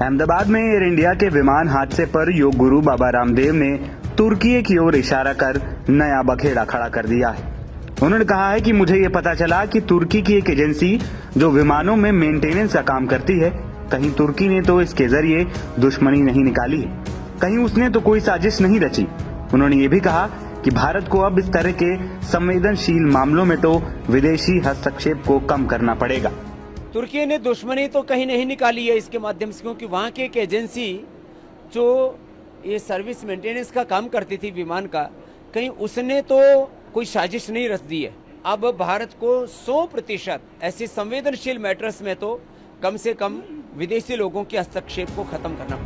अहमदाबाद में air India के विमान हादसे पर योग गुरु बाबा रामदेव ने तुर्की की ओर इशारा कर नया बखेड़ा खड़ा कर दिया है। उन्होंने कहा है कि मुझे ये पता चला कि तुर्की की एक एजेंसी जो विमानों में मेंटेनेंस का काम करती है, कहीं तुर्की ने तो इसके जरिए दुश्मनी नहीं निकाली है, कहीं उसने तो कोई साजिश नहीं रची। उन्होंने ये भी कहा कि भारत को अब इस तरह के संवेदनशील मामलों में तो विदेशी हस्तक्षेप को कम करना पड़ेगा। तुर्की ने दुश्मनी तो कहीं नहीं निकाली है इसके माध्यम से, क्योंकि वहाँ की एक एजेंसी जो ये सर्विस मेंटेनेंस का काम करती थी विमान का, कहीं उसने तो कोई साजिश नहीं रच दी है। अब भारत को 100% ऐसे संवेदनशील मैटर्स में तो कम से कम विदेशी लोगों के हस्तक्षेप को खत्म करना।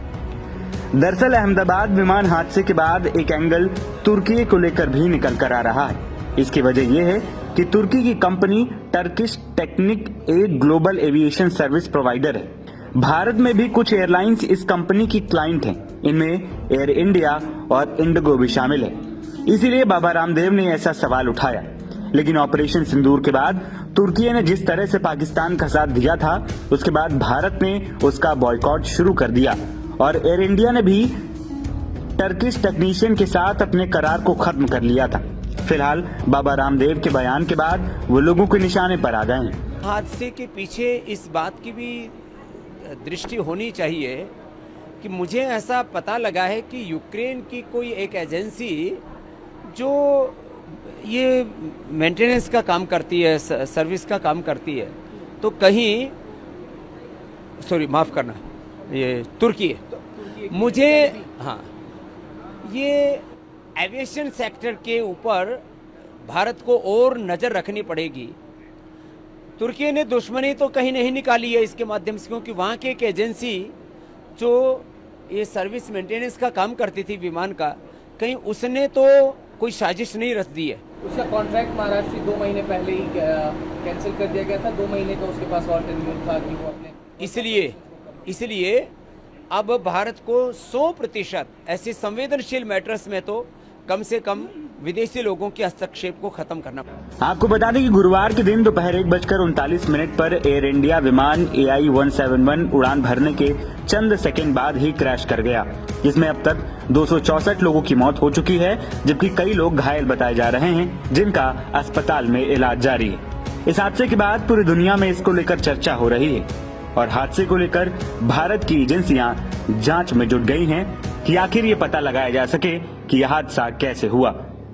दरअसल अहमदाबाद विमान हादसे के बाद एक एंगल तुर्की को लेकर भी निकल कर आ रहा है। इसकी वजह यह है कि तुर्की की कंपनी टर्किश टेक्निक एक ग्लोबल एविएशन सर्विस प्रोवाइडर है। भारत में भी कुछ एयरलाइंस इस कंपनी की क्लाइंट हैं। इनमें एयर इंडिया और इंडिगो भी शामिल है। इसीलिए बाबा रामदेव ने ऐसा सवाल उठाया। लेकिन ऑपरेशन सिंदूर के बाद तुर्की ने जिस तरह से पाकिस्तान का साथ दिया था, उसके बाद भारत ने उसका बॉयकॉट शुरू कर दिया और एयर इंडिया ने भी टर्किश टेक्नीशियन के साथ अपने करार को खत्म कर लिया था। फिलहाल बाबा रामदेव के बयान के बाद वो लोगों के निशाने पर आ गए हैं। हादसे के पीछे इस बात की भी दृष्टि होनी चाहिए कि मुझे ऐसा पता लगा है कि यूक्रेन की कोई एक एजेंसी जो ये मेंटेनेंस का काम करती है, सर्विस का काम करती है, तो कहीं माफ करना, ये तुर्की है। मुझे ये एविएशन सेक्टर के ऊपर भारत को और नजर रखनी पड़ेगी। तुर्की ने दुश्मनी तो कहीं नहीं निकाली है इसके माध्यम से, क्योंकि वहाँ की एक एजेंसी जो ये सर्विस मेंटेनेंस का काम करती थी विमान का, कहीं उसने तो कोई साजिश नहीं रच दी है। उसका कॉन्ट्रैक्ट महाराष्ट्र से 2 महीने पहले ही कैंसिल कर दिया गया था। 2 महीने का उसके पास और टेन्योर था कि वो अपने इसलिए अब भारत को 100% ऐसे संवेदनशील मैटर्स में तो कम से कम विदेशी लोगों के हस्तक्षेप को खत्म करना पड़ा। आपको बता दें कि गुरुवार के दिन दोपहर 1:39 पर एयर इंडिया विमान AI-171 उड़ान भरने के चंद सेकंड बाद ही क्रैश कर गया, जिसमें अब तक 264 लोगों की मौत हो चुकी है, जबकि कई लोग घायल बताए जा रहे हैं, जिनका अस्पताल में इलाज जारी है। इस हादसे के बाद पूरी दुनिया में इसको लेकर चर्चा हो रही है और हादसे को लेकर भारत की एजेंसियां जांच में जुट गई हैं कि आखिर ये पता लगाया जा सके कि यह हादसा कैसे हुआ।